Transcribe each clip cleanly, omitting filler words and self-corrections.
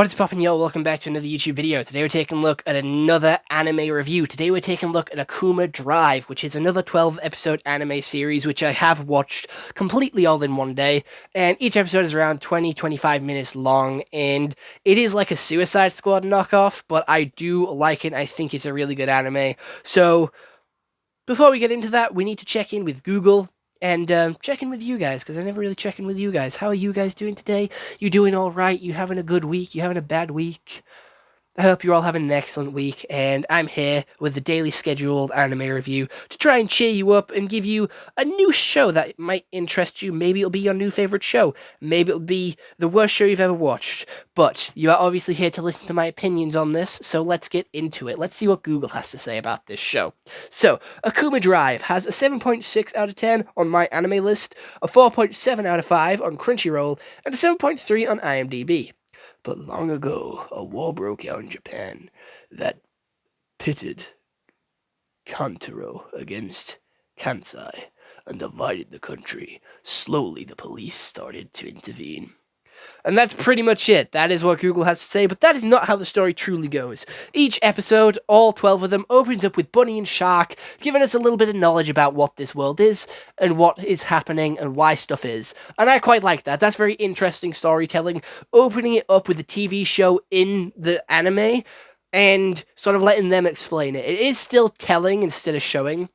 What is poppin', yo? Welcome back to another YouTube video. Today we're taking a look at another anime review. Today we're taking a look at Akuma Drive, which is another 12-episode anime series, which I have watched completely all in one day. And each episode is around 20-25 minutes long, and it is like a Suicide Squad knockoff, but I do like it. I think it's a really good anime. So, before we get into that, we need to check in with Google. And check in with you guys, because I never really check in with you guys. How are you guys doing today? You doing all right? You having a good week? You having a bad week? I hope you're all having an excellent week, and I'm here with the daily scheduled anime review to try and cheer you up and give you a new show that might interest you. Maybe it'll be your new favorite show. Maybe it'll be the worst show you've ever watched. But you are obviously here to listen to my opinions on this, so let's get into it. Let's see what Google has to say about this show. So, Akuma Drive has a 7.6 out of 10 on my anime list, a 4.7 out of 5 on Crunchyroll, and a 7.3 on IMDb. But long ago, a war broke out in Japan that pitted Kantaro against Kansai and divided the country. Slowly, the police started to intervene. And that's pretty much it. That is what Google has to say, but that is not how the story truly goes. Each episode, all 12 of them, opens up with Bunny and Shark, giving us a little bit of knowledge about what this world is, and what is happening, and why stuff is. And I quite like that. That's very interesting storytelling, opening it up with the TV show in the anime, and sort of letting them explain it. It is still telling instead of showing,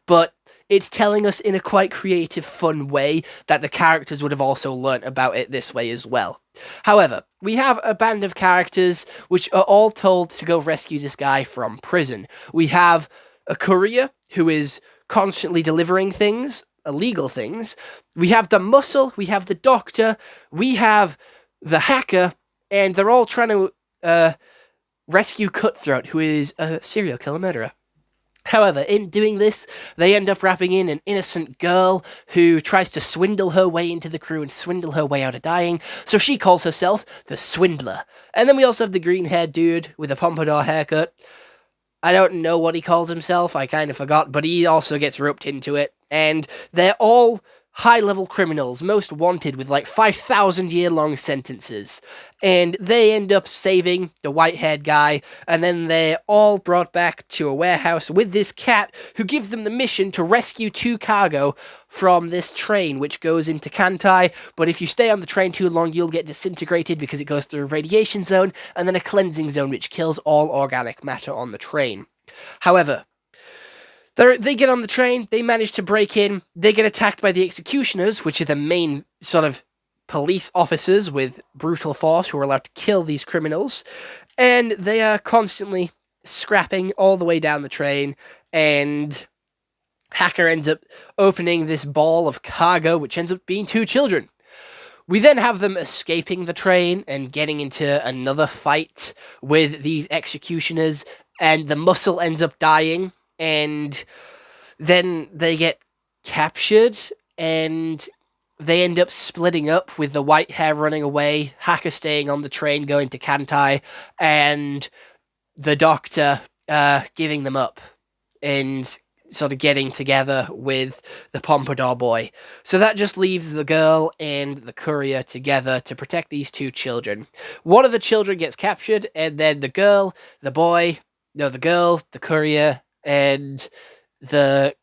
but it's telling us in a quite creative, fun way that the characters would have also learnt about it this way as well. However, we have a band of characters which are all told to go rescue this guy from prison. We have a courier who is constantly delivering things, illegal things. We have the muscle, we have the doctor, we have the hacker, and they're all trying to rescue Cutthroat, who is a serial killer murderer. However, in doing this, they end up wrapping in an innocent girl who tries to swindle her way into the crew and swindle her way out of dying, so she calls herself the Swindler. And then we also have the green-haired dude with a pompadour haircut. I don't know what he calls himself, I kind of forgot, but he also gets roped into it, and they're all high-level criminals, most wanted with like 5,000-year-long sentences. And they end up saving the white-haired guy, and then they're all brought back to a warehouse with this cat who gives them the mission to rescue two cargo from this train, which goes into Kantai. But if you stay on the train too long, you'll get disintegrated because it goes through a radiation zone, and then a cleansing zone, which kills all organic matter on the train. However, they get on the train, they manage to break in, they get attacked by the executioners, which are the main sort of police officers with brutal force who are allowed to kill these criminals, and they are constantly scrapping all the way down the train, and Hacker ends up opening this ball of cargo, which ends up being two children. We then have them escaping the train and getting into another fight with these executioners, and the muscle ends up dying. And then they get captured, and they end up splitting up with the white hair running away, Hacker staying on the train going to Kantai, and the doctor giving them up and sort of getting together with the Pompadour boy. So that just leaves the girl and the courier together to protect these two children. One of the children gets captured, and then the girl, the courier, and the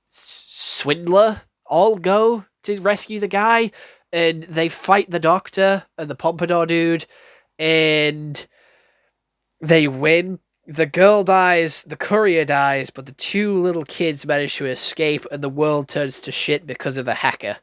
Swindler all go to rescue the guy, and they fight the doctor and the Pompadour dude, and they win. The girl dies, the courier dies, but the two little kids manage to escape, and the world turns to shit because of the hacker.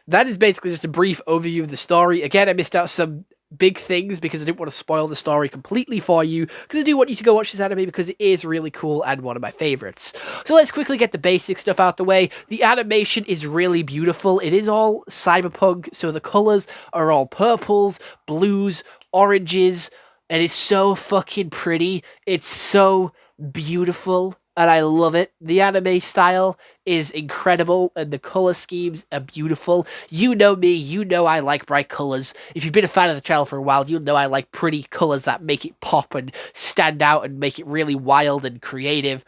That is basically just a brief overview of the story. Again, I missed out some big things because I didn't want to spoil the story completely for you, because I do want you to go watch this anime because it is really cool and one of my favorites. So let's quickly get the basic stuff out the way. The animation is really beautiful. It is all cyberpunk, so the colors are all purples, blues, oranges, and it's so fucking pretty. It's so beautiful, and I love it. The anime style is incredible, and the color schemes are beautiful. You know me, you know I like bright colors. If you've been a fan of the channel for a while, you know I like pretty colors that make it pop and stand out and make it really wild and creative,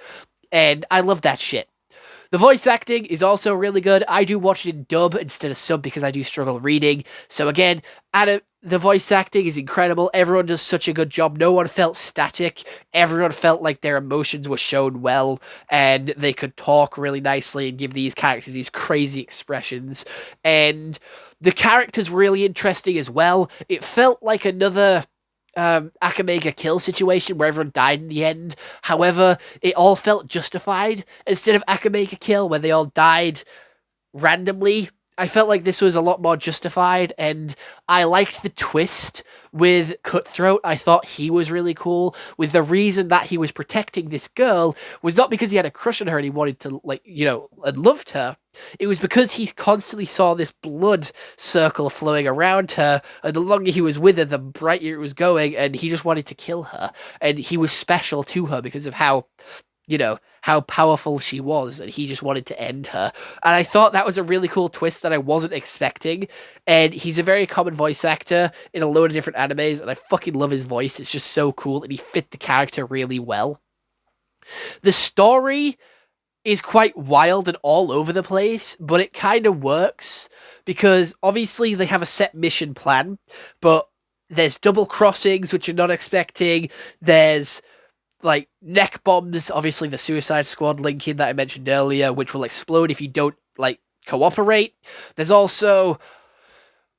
and I love that shit. The voice acting is also really good. I do watch it in dub instead of sub because I do struggle reading. So again, the voice acting is incredible. Everyone does such a good job. No one felt static. Everyone felt like their emotions were shown well, and they could talk really nicely and give these characters these crazy expressions. And the characters were really interesting as well. It felt like another Akamega kill situation where everyone died in the end. However, it all felt justified. Instead of Akamega kill where they all died randomly, I felt like this was a lot more justified, and I liked the twist with Cutthroat. I thought he was really cool, with the reason that he was protecting this girl was not because he had a crush on her and he wanted to, like, and loved her. It was because he constantly saw this blood circle flowing around her, and the longer he was with her, the brighter it was going, and he just wanted to kill her. And he was special to her because of how powerful she was, and he just wanted to end her. And I thought that was a really cool twist that I wasn't expecting. And he's a very common voice actor in a load of different animes, and I fucking love his voice. It's just so cool, and he fit the character really well. The story is quite wild and all over the place, but it kind of works because obviously they have a set mission plan, but there's double crossings, which you're not expecting. There's like neck bombs, obviously the Suicide Squad link in that I mentioned earlier, which will explode if you don't like cooperate. There's also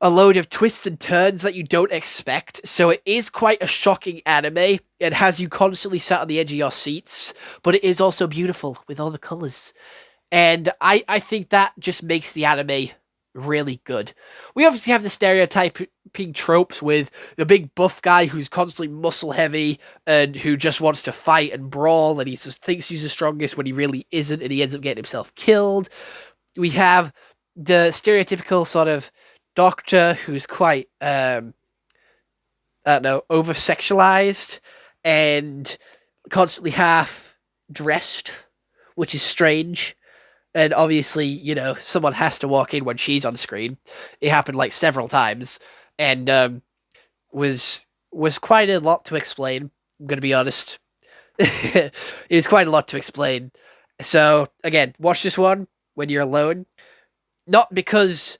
a load of twists and turns that you don't expect, so it is quite a shocking anime. It has you constantly sat on the edge of your seats, but it is also beautiful with all the colors. And I think that just makes the anime really good. We obviously have the stereotyping tropes with the big buff guy who's constantly muscle heavy and who just wants to fight and brawl, and he just thinks he's the strongest when he really isn't, and he ends up getting himself killed. We have the stereotypical sort of doctor who's quite over sexualized and constantly half dressed, which is strange. And obviously, someone has to walk in when she's on screen. It happened like several times, and was quite a lot to explain. I'm gonna be honest. It was quite a lot to explain. So again, watch this one when you're alone, not because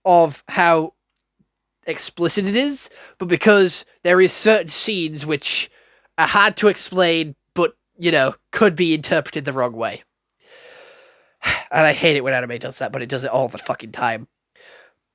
of how explicit it is, but because there is certain scenes which are hard to explain, but could be interpreted the wrong way. And I hate it when anime does that, but it does it all the fucking time.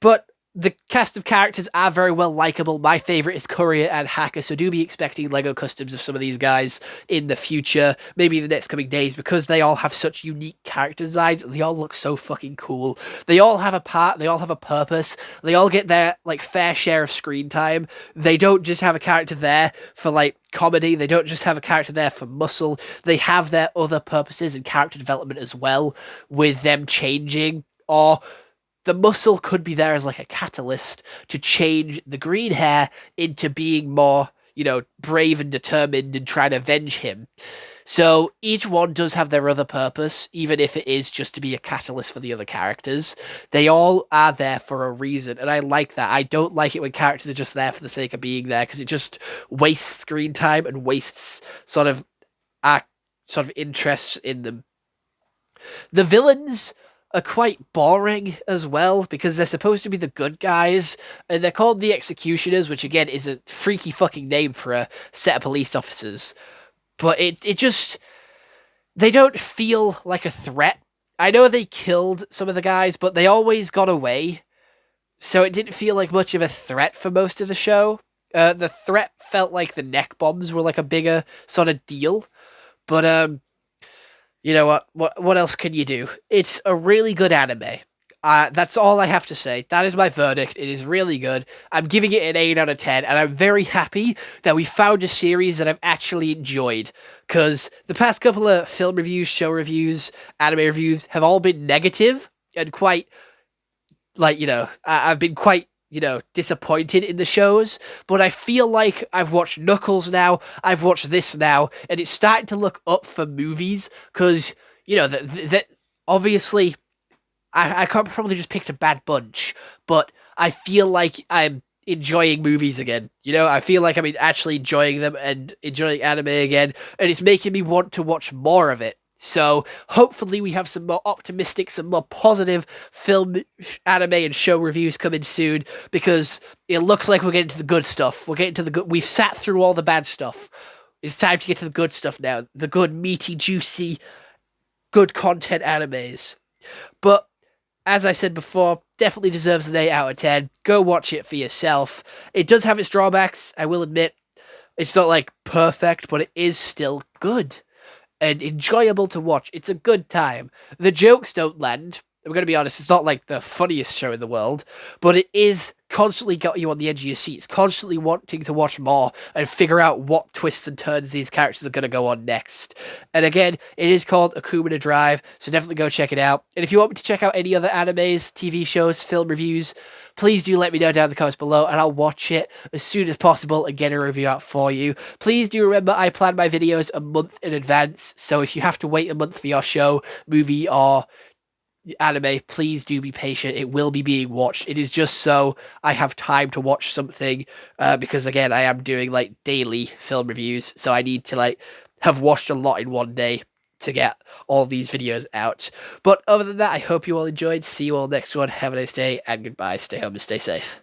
But the cast of characters are very well likable. My favorite is Courier and Hacker, so do be expecting Lego customs of some of these guys in the future, maybe in the next coming days, because they all have such unique character designs, and they all look so fucking cool. They all have a part, they all have a purpose, they all get their, fair share of screen time. They don't just have a character there for, comedy, they don't just have a character there for muscle, they have their other purposes and character development as well, with them changing, or the muscle could be there as a catalyst to change the green hair into being more, brave and determined and trying to avenge him. So each one does have their other purpose, even if it is just to be a catalyst for the other characters. They all are there for a reason, and I like that. I don't like it when characters are just there for the sake of being there, because it just wastes screen time and wastes our interests in them. The villains are quite boring as well, because they're supposed to be the good guys, and they're called the Executioners, which again is a freaky fucking name for a set of police officers. But it just, they don't feel like a threat. I know they killed some of the guys, but they always got away, so it didn't feel like much of a threat for most of the show. The threat felt like the neck bombs were a bigger sort of deal, but you know what? What else can you do? It's a really good anime. That's all I have to say. That is my verdict. It is really good. I'm giving it an 8 out of 10, and I'm very happy that we found a series that I've actually enjoyed. Because the past couple of film reviews, show reviews, anime reviews have all been negative and quite, I've been quite disappointed in the shows, but I feel like I've watched Knuckles now, I've watched this now, and it's starting to look up for movies, because, that obviously, I can't probably just picked a bad bunch, but I feel like I'm enjoying movies again, I feel like I'm actually enjoying them and enjoying anime again, and it's making me want to watch more of it. So hopefully we have some more optimistic, some more positive film, anime, and show reviews coming soon, because it looks like we're getting to the good stuff. We're getting to the good. We've sat through all the bad stuff. It's time to get to the good stuff now. The good, meaty, juicy, good content animes. But as I said before, definitely deserves an 8 out of 10. Go watch it for yourself. It does have its drawbacks, I will admit. It's not like perfect, but it is still good and enjoyable to watch. It's a good time. The jokes don't land. I'm going to be honest, it's not like the funniest show in the world, but it is constantly got you on the edge of your seats, constantly wanting to watch more and figure out what twists and turns these characters are going to go on next. And again, it is called Akudama Drive, so definitely go check it out. And if you want me to check out any other animes, TV shows, film reviews, please do let me know down in the comments below, and I'll watch it as soon as possible and get a review out for you. Please do remember I plan my videos a month in advance, so if you have to wait a month for your show, movie, or anime, please do be patient. It will be being watched. It is just so I have time to watch something, because again, I am doing like daily film reviews, so I need to like have watched a lot in one day to get all these videos out. But other than that, I hope you all enjoyed. See you all next one. Have a nice day and goodbye. Stay home and stay safe.